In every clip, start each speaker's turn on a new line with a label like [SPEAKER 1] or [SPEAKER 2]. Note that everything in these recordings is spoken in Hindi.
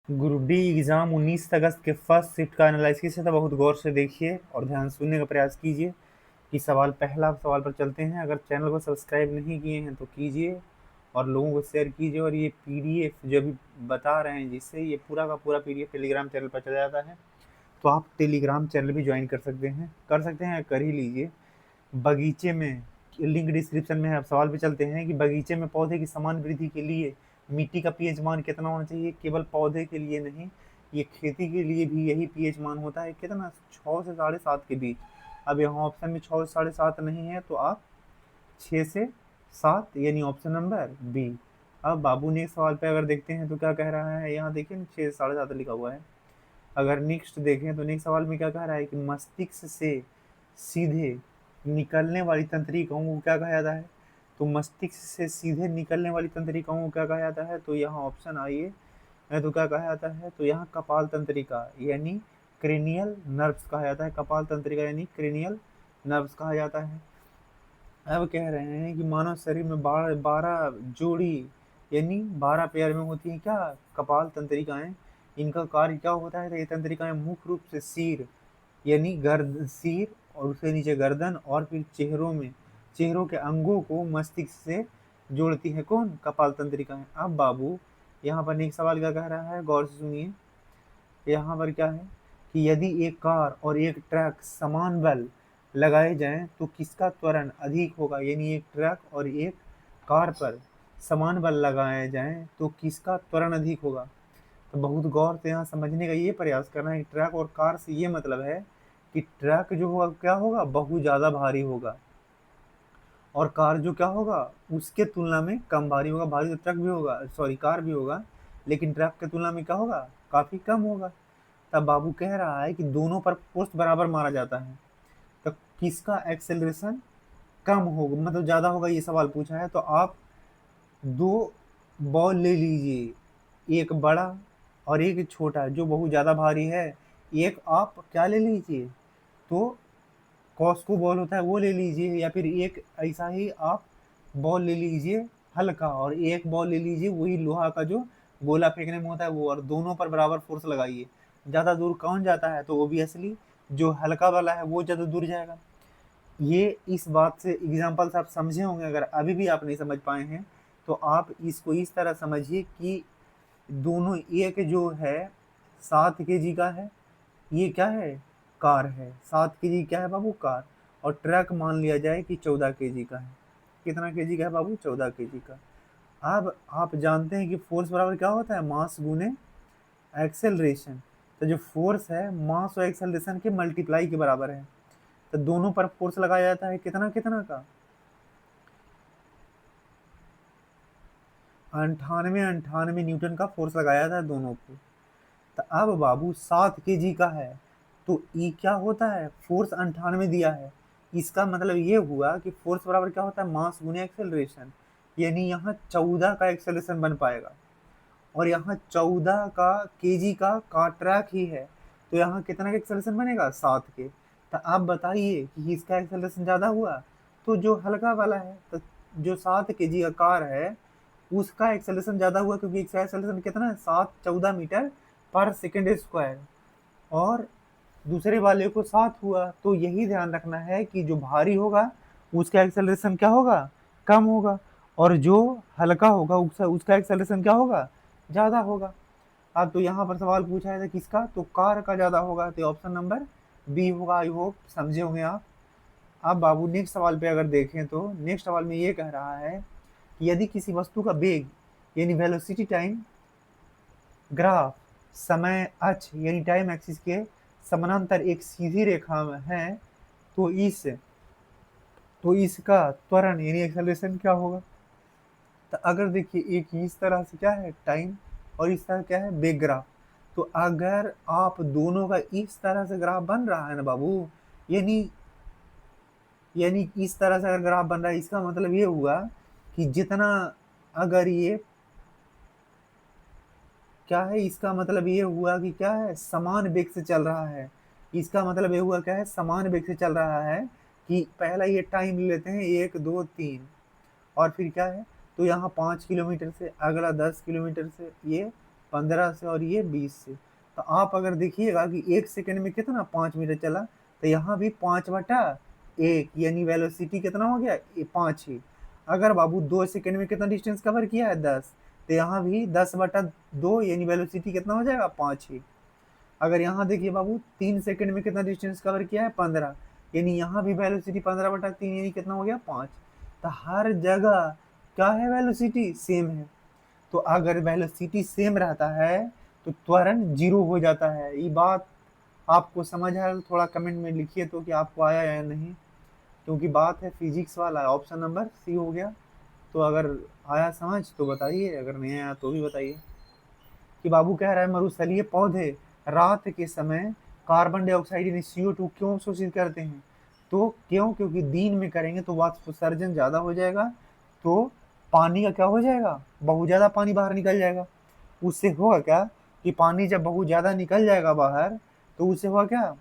[SPEAKER 1] ग्रुप डी एग्ज़ाम 19 अगस्त के फर्स्ट शिफ्ट का एनालिसिस है, तो बहुत गौर से देखिए और ध्यान सुनने का प्रयास कीजिए कि पहला सवाल पर चलते हैं। अगर चैनल को सब्सक्राइब नहीं किए हैं तो कीजिए और लोगों को शेयर कीजिए। और ये पीडीएफ जो अभी बता रहे हैं, जिससे ये पूरा का पूरा पीडीएफ टेलीग्राम चैनल पर चला जाता है, तो आप टेलीग्राम चैनल भी ज्वाइन कर सकते हैं, कर ही लीजिए। बगीचे में लिंक डिस्क्रिप्शन में है। अब सवाल पे चलते हैं कि बगीचे में पौधे की समान वृद्धि के लिए मिट्टी का पीएच मान कितना होना चाहिए। केवल पौधे के लिए नहीं, ये खेती के लिए भी यही पीएच मान होता है। कितना? 6 से 7.5 के बीच। अब यहाँ ऑप्शन में 6 से 7.5 नहीं है, तो आप 6 से 7 यानी ऑप्शन नंबर बी। अब बाबू नेक्स्ट सवाल पे अगर देखते हैं तो क्या कह रहा है, यहाँ देखिए ना 6 से 7.5 लिखा हुआ है। अगर नेक्स्ट देखें तो नेक्स्ट सवाल में क्या कह रहा है कि मस्तिष्क से सीधे निकलने वाली तंत्रिकाओं को क्या कहा जाता है। तो मस्तिष्क से सीधे निकलने वाली तंत्रिकाओं को क्या कहा जाता है, तो यहाँ ऑप्शन आइए है, तो क्या कहा जाता है, तो यहाँ कपाल तंत्रिका यानी क्रेनियल नर्व्स कहा जाता है। कपाल तंत्रिका यानी क्रेनियल नर्व्स कहा जाता है। अब कह रहे हैं कि मानव शरीर में 12 जोड़ी यानी 12 पेयर में होती हैं क्या, कपाल तंत्रिकाएं। इनका कार्य क्या होता है, तो ये तंत्रिकाएं मुख्य रूप से सिर यानी सिर और उसके नीचे गर्दन और फिर चेहरों के अंगों को मस्तिष्क से जोड़ती है। कौन? कपाल तंत्रिकाएं। अब बाबू यहाँ पर एक सवाल क्या कह रहा है, गौर से सुनिए। यहाँ पर क्या है कि यदि एक कार और एक ट्रक समान बल लगाए जाएं तो किसका त्वरण अधिक होगा। यानी एक ट्रक और एक कार पर समान बल लगाए जाएं तो किसका त्वरण अधिक होगा। तो बहुत गौर से यहाँ समझने का ये प्रयास करना है कि ट्रक और कार से ये मतलब है कि ट्रक जो होगा क्या होगा, बहुत ज़्यादा भारी होगा, और कार जो क्या होगा उसके तुलना में कम भारी होगा। भारी तो ट्रक भी होगा, सॉरी कार भी होगा, लेकिन ट्रक की तुलना में क्या होगा, काफ़ी कम होगा। तब बाबू कह रहा है कि दोनों पर फोर्स बराबर मारा जाता है, तो किसका एक्सेलरेशन कम होगा, मतलब ज़्यादा होगा, ये सवाल पूछा है। तो आप दो बॉल ले लीजिए, एक बड़ा और एक छोटा जो बहुत ज़्यादा भारी है। एक आप क्या ले लीजिए, तो कॉस्को बॉल होता है वो ले लीजिए, या फिर एक ऐसा ही आप बॉल ले लीजिए हल्का, और एक बॉल ले लीजिए वही लोहा का जो गोला फेंकने में होता है वो, और दोनों पर बराबर फोर्स लगाइए। ज़्यादा दूर कौन जाता है, तो ओबियसली जो हल्का वाला है वो ज़्यादा दूर जाएगा। ये इस बात से एग्जाम्पल्स आप समझे होंगे। अगर अभी भी आप नहीं समझ पाए हैं तो आप इसको इस तरह समझिए कि दोनों, एक जो है 7 kg का है, ये क्या है, कार है। 7 kg क्या है बाबू, कार। और ट्रक मान लिया जाए कि 14 kg का है। कितना केजी का है बाबू, 14 kg का। अब आप जानते हैं कि फोर्स बराबर क्या होता है, मास गुने एक्सेलरेशन। तो जो फोर्स है मास और एक्सेलरेशन के मल्टीप्लाई के बराबर है। तो दोनों पर फोर्स लगाया जाता है कितना कितना का, 98 न्यूटन का फोर्स लगाया जाता है दोनों को। तो अब बाबू 7 kg का है, तो ई क्या होता है, फोर्स 98 दिया है। इसका मतलब ये हुआ कि फोर्स बराबर क्या होता है, मास गुने एक्सेलरेशन। यानी यहाँ 14 का एक्सेलरेशन बन पाएगा, और यहाँ 14 का केजी का ट्रैक ही है, तो यहाँ कितना का एक्सेलरेशन बनेगा, 7 के। तो आप बताइए कि इसका एक्सेलरेशन ज़्यादा हुआ, तो जो हल्का वाला है, तो जो 7 kg का कार है उसका एक्सेलरेशन ज़्यादा हुआ, क्योंकि इसका एक्सेलरेशन कितना है, 714 मीटर पर सेकेंड स्क्वायर, और दूसरे वाले को 7 हुआ। तो यही ध्यान रखना है कि जो भारी होगा उसका एक्सेलरेशन क्या होगा, कम होगा, और जो हल्का होगा उसका एक्सेलरेशन क्या होगा, ज़्यादा होगा। अब तो यहाँ पर सवाल पूछा है किसका, तो कार का ज़्यादा होगा, तो ऑप्शन नंबर बी होगा। आई होप समझे होंगे आप। अब बाबू नेक्स्ट सवाल पे अगर देखें तो नेक्स्ट सवाल में ये कह रहा है कि यदि किसी वस्तु का वेग यानी वेलोसिटी टाइम ग्राफ समय अक्ष यानी टाइम एक्सिस के समानांतर एक सीधी रेखा में है, तो इसका त्वरण यानी एक्सेलरेशन क्या होगा। तो अगर देखिए एक इस तरह से क्या है टाइम, और इस तरह क्या है वेग ग्राफ, तो अगर आप दोनों का इस तरह से ग्राफ बन रहा है ना बाबू, यानी यानी इस तरह से अगर ग्राफ बन रहा है, इसका मतलब ये हुआ कि जितना, अगर ये क्या है, इसका मतलब ये हुआ कि क्या है, समान वेग से चल रहा है। इसका मतलब ये हुआ क्या है, समान वेग से चल रहा है। कि पहला ये टाइम ले लेते हैं 1 2 3, और फिर क्या है, तो यहाँ 5 किलोमीटर से, अगला 10 किलोमीटर से ये, 15 से और ये 20 से। तो आप अगर देखिएगा कि 1 सेकंड में कितना 5 मीटर चला, तो यहाँ भी 5/1 यानी वेलोसिटी कितना हो गया 5 ही। अगर बाबू 2 सेकंड में कितना डिस्टेंस कवर किया है 10, तो यहाँ भी 10/2 यानी वेलोसिटी कितना हो जाएगा 5 ही। अगर यहाँ देखिए बाबू 3 सेकंड में कितना डिस्टेंस कवर किया है 15, यानी यहाँ भी वेलोसिटी 15/3 यानी कितना हो गया 5। तो हर जगह क्या है वेलोसिटी सेम है। तो अगर वेलोसिटी सेम रहता है तो त्वरण 0 हो जाता है। ये बात आपको समझ आया तो थोड़ा कमेंट में लिखिए तो कि आपको आया या नहीं, क्योंकि बात है फिजिक्स वाला। ऑप्शन नंबर सी हो गया। तो अगर आया समझ तो बताइए, अगर नहीं आया तो भी बताइए। कि बाबू कह रहा है मरुस्थलीय पौधे रात के समय कार्बन डाइऑक्साइड यानी CO2 क्यों शोषित करते हैं। तो क्यों, क्योंकि दिन में करेंगे तो वाष्पोत्सर्जन ज़्यादा हो जाएगा, तो पानी का क्या हो जाएगा, बहुत ज़्यादा पानी बाहर निकल जाएगा। उससे होगा क्या कि पानी जब बहुत ज़्यादा निकल जाएगा बाहर, तो उससे होगा क्या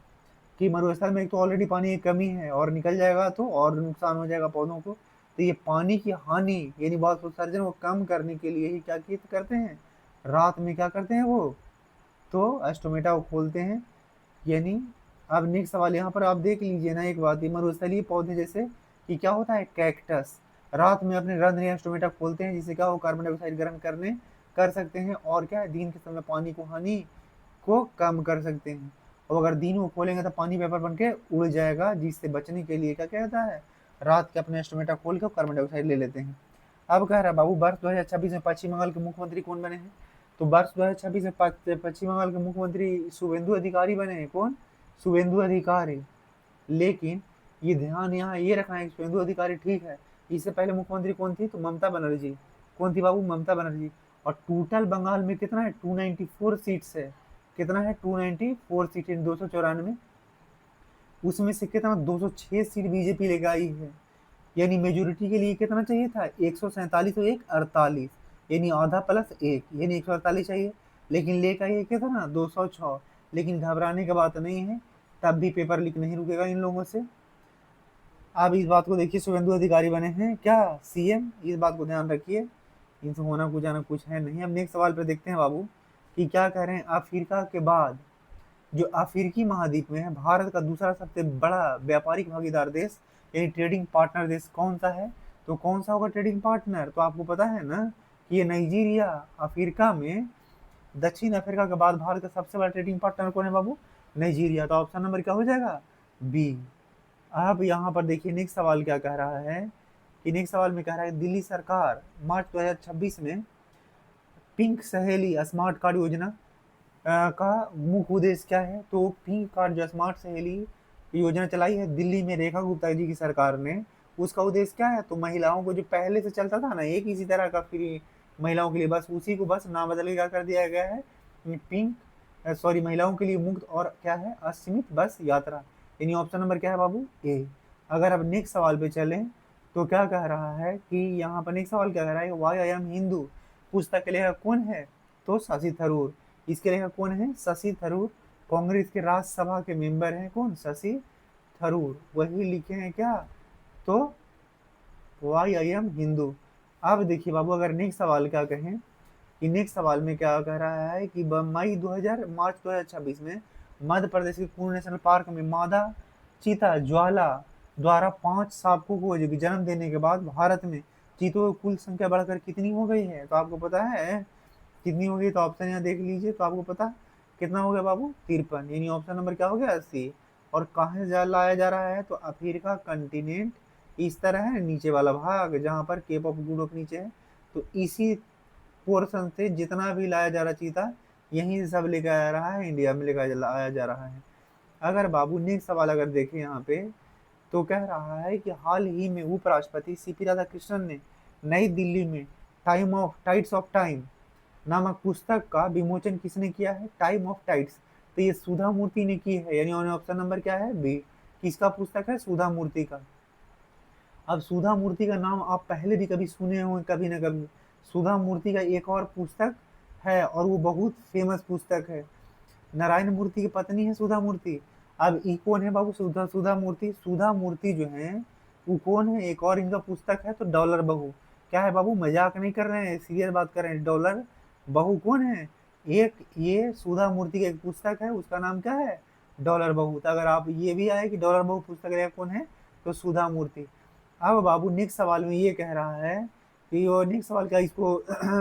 [SPEAKER 1] कि मरुस्थल में एक तो ऑलरेडी पानी की कमी है, और निकल जाएगा तो और नुकसान हो जाएगा पौधों को। तो ये पानी की हानि यानी वाष्पोत्सर्जन को कम करने के लिए ही क्या करते हैं, रात में क्या करते हैं वो, तो स्टोमेटा को खोलते हैं। यानी अब नेक्स्ट सवाल यहाँ पर आप देख लीजिए ना एक बात, मरुस्थलीय पौधे जैसे कि क्या होता है कैक्टस रात में अपने रंध्र या स्टोमेटा खोलते हैं, जिससे क्या हो कार्बन डाइऑक्साइड ग्रहण कर सकते हैं, और क्या है दिन के समय पानी को हानि को कम कर सकते हैं। और अगर दिन को खोलेंगे तो पानी पेपर बन के उड़ जाएगा, जिससे बचने के लिए क्या कहता है रात के अपने स्टोमेटा खोल के कार्बन डाइऑक्साइड ले लेते हैं। अब कह रहा है बाबू वर्ष 2026 में पश्चिम बंगाल के मुख्यमंत्री कौन बने हैं। तो वर्ष 2026 में पश्चिम बंगाल के मुख्यमंत्री शुभेंदु अधिकारी बने हैं। कौन, शुभेंदु अधिकारी। लेकिन ये ध्यान यहाँ ये रखना है कि शुभेंदु अधिकारी ठीक है, इससे पहले मुख्यमंत्री कौन थी, तो ममता बनर्जी। कौन थी बाबू, ममता बनर्जी। और टोटल बंगाल में कितना है 294 सीट्स है। कितना है 294 सीट, 294। उसमें से कितना 206 सीट बीजेपी लेकर आई है। यानी मेजोरिटी के लिए कितना चाहिए था 147 और 1 48, यानी आधा प्लस 1 यानी 148 चाहिए। लेकिन लेकर ये कितना 206। लेकिन घबराने की बात नहीं है, तब भी पेपर लीक नहीं रुकेगा इन लोगों से। आप इस बात को देखिए, शुभेंदु अधिकारी बने हैं क्या CM, इस बात को ध्यान रखिए। इनसे होना कुछ जाना कुछ है नहीं। अब नेक्स्ट सवाल पे देखते हैं बाबू कि क्या कह रहे हैं। अफ्रीका के बाद जो अफ्रीकी महाद्वीप में है, भारत का दूसरा सबसे बड़ा व्यापारिक भागीदार देश यानी ट्रेडिंग पार्टनर देश कौन सा है। तो कौन सा होगा ट्रेडिंग पार्टनर, तो आपको पता है ना कि ये नाइजीरिया। अफ्रीका में दक्षिण अफ्रीका के बाद भारत का सबसे बड़ा ट्रेडिंग पार्टनर कौन है बाबू, नाइजीरिया। तो ऑप्शन नंबर क्या हो जाएगा B। अब यहाँ पर देखिए नेक्स्ट सवाल क्या कह रहा है कि नेक्स्ट सवाल में कह रहा है दिल्ली सरकार मार्च 2026 में पिंक सहेली स्मार्ट कार्ड योजना का मुख्य उद्देश्य क्या है। तो पिंक कार्ड जो स्मार्ट सहेली योजना चलाई है दिल्ली में रेखा गुप्ता जी की सरकार ने, उसका उद्देश्य क्या है, तो महिलाओं को जो पहले से चलता था ना एक इसी तरह का फ्री महिलाओं के लिए, बस उसी को बस नाम बदल के क्या कर दिया गया है पिंक महिलाओं के लिए मुफ्त और क्या है असीमित बस यात्रा। यानी ऑप्शन नंबर क्या है बाबू A। अगर अब नेक्स्ट सवाल पे चलें तो क्या कह रहा है कि यहाँ पर नेक्स्ट सवाल क्या कह रहा है, वाई आई एम हिंदू पुस्तक के लेखक कौन है, तो शशि थरूर। इसके लेखक कौन है, शशि थरूर। कांग्रेस के राज्यसभा के मेंबर हैं कौन, शशि थरूर, वही लिखे हैं क्या, तो वाई आई एम हिंदू। अब देखिए बाबू अगर नेक्स्ट सवाल क्या कहें कि नेक्स्ट सवाल में क्या कह रहा है कि मार्च 2026 में मध्य प्रदेश के कुल्लू नेशनल पार्क में मादा चीता ज्वाला द्वारा 5 शावकों को जन्म देने के बाद भारत में चीतों की कुल संख्या बढ़कर कितनी हो गई है। तो आपको पता है कितनी हो गई, तो ऑप्शन यहाँ देख लीजिए तो आपको पता कितना हो गया बाबू 53, यानी ऑप्शन नंबर क्या हो गया C। और कहाँ लाया जा रहा है, तो अफ्रीका कंटिनेंट इस तरह है नीचे वाला भाग जहाँ पर केप ऑफ गुड ऑफ नीचे है, तो इसी पोर्शन से जितना भी लाया जा रहा चीता यहीं से सब लेकर आ रहा है, इंडिया में लेकर आया जा रहा है। अगर बाबू नेक्स्ट सवाल अगर देखें यहाँ पे तो कह रहा है कि हाल ही में उपराष्ट्रपति CP राधाकृष्णन ने नई दिल्ली में टाइड्स ऑफ टाइम नामक पुस्तक का विमोचन किसने किया है, टाइम ऑफ टाइड्स। तो ये सुधा मूर्ति ने की है, यानी ऑप्शन नंबर क्या है B। किसका पुस्तक है, सुधा मूर्ति का। अब सुधा मूर्ति का नाम आप पहले भी कभी सुने होंगे कभी ना कभी। सुधा मूर्ति का एक और पुस्तक है और वो बहुत फेमस पुस्तक है, नारायण मूर्ति की पत्नी है सुधा मूर्ति। अब ये कौन है बाबू, सुधा मूर्ति। सुधा मूर्ति जो है वो कौन है, एक और इनका पुस्तक है तो डॉलर बहू। क्या है बाबू, मजाक नहीं कर रहे हैं, सीरियस बात कर रहे हैं। डॉलर बहू कौन है, एक ये सुधा मूर्ति की एक पुस्तक है, उसका नाम क्या है, डॉलर बहू। तो अगर आप ये भी आए कि डॉलर बहू पुस्तक लेखक कौन है, तो सुधा मूर्ति। अब बाबू नेक्स्ट सवाल में ये कह रहा है कि वो नेक्स्ट सवाल का इसको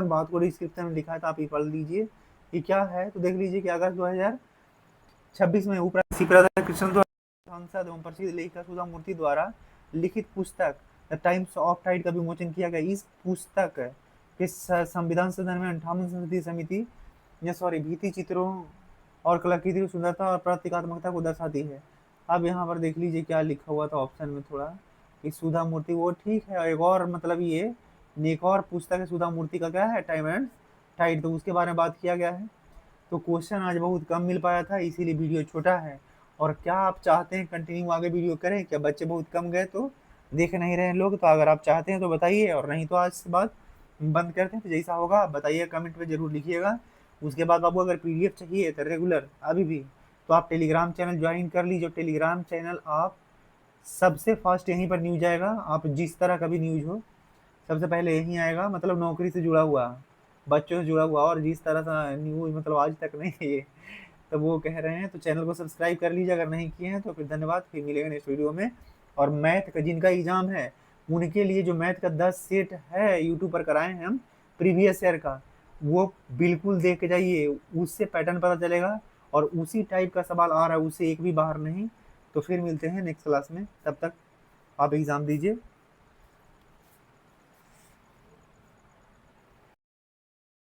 [SPEAKER 1] बात को डिस्क्रिप्शन में लिखा है, तो आप ये पढ़ लीजिए कि क्या है। तो देख लीजिए कि अगस्त 2026 में उपराष्ट्रपति राधा कृष्णन द्वारा सांसद एवं प्रसिद्ध लेखिका सुधा मूर्ति द्वारा लिखित पुस्तक द टाइम्स ऑफ टाइड का विमोचन किया गया। इस पुस्तक के संविधान सदन में 58 संसदीय समिति या सॉरी भित्ति चित्रों और कलाकृति की सुंदरता और प्रतीकात्मकता को दर्शाती है। अब यहाँ पर देख लीजिए क्या लिखा हुआ था ऑप्शन में थोड़ा कि सुधा मूर्ति वो ठीक है, एक और मतलब ये एक और पुस्तक है सुधा मूर्ति का क्या है, टाइम एंड टाइड, तो उसके बारे में बात किया गया है। तो क्वेश्चन आज बहुत कम मिल पाया था, इसीलिए वीडियो छोटा है। और क्या आप चाहते हैं कंटिन्यू आगे वीडियो करें, क्या बच्चे बहुत कम गए तो देख नहीं रहे लोग, तो अगर आप चाहते हैं तो बताइए, और नहीं तो आज से बाद बंद करते हैं। तो जैसा होगा आप बताइए, कमेंट में जरूर लिखिएगा। उसके बाद आपको अगर पीडीएफ चाहिए तो रेगुलर अभी भी, तो आप टेलीग्राम चैनल ज्वाइन कर लीजिए। टेलीग्राम चैनल आप सबसे फास्ट यहीं पर न्यूज आएगा, आप जिस तरह का भी न्यूज हो सबसे पहले यहीं आएगा, मतलब नौकरी से जुड़ा हुआ, बच्चों से जुड़ा हुआ, और जिस तरह का न्यूज मतलब आज तक नहीं है ये, तो वो कह रहे हैं। तो चैनल को सब्सक्राइब कर लीजिए अगर नहीं किए हैं तो। फिर धन्यवाद, फिर मिलेंगे नेक्स्ट वीडियो में। और मैथ का जिनका एग्जाम है उनके लिए जो मैथ का 10 सेट है यूट्यूब पर कराए हैं हम प्रीवियस ईयर का, वो बिल्कुल देख के जाइए, उससे पैटर्न पता चलेगा और उसी टाइप का सवाल आ रहा है, उससे एक भी बाहर नहीं। तो फिर मिलते हैं नेक्स्ट क्लास में, तब तक आप एग्ज़ाम दीजिए।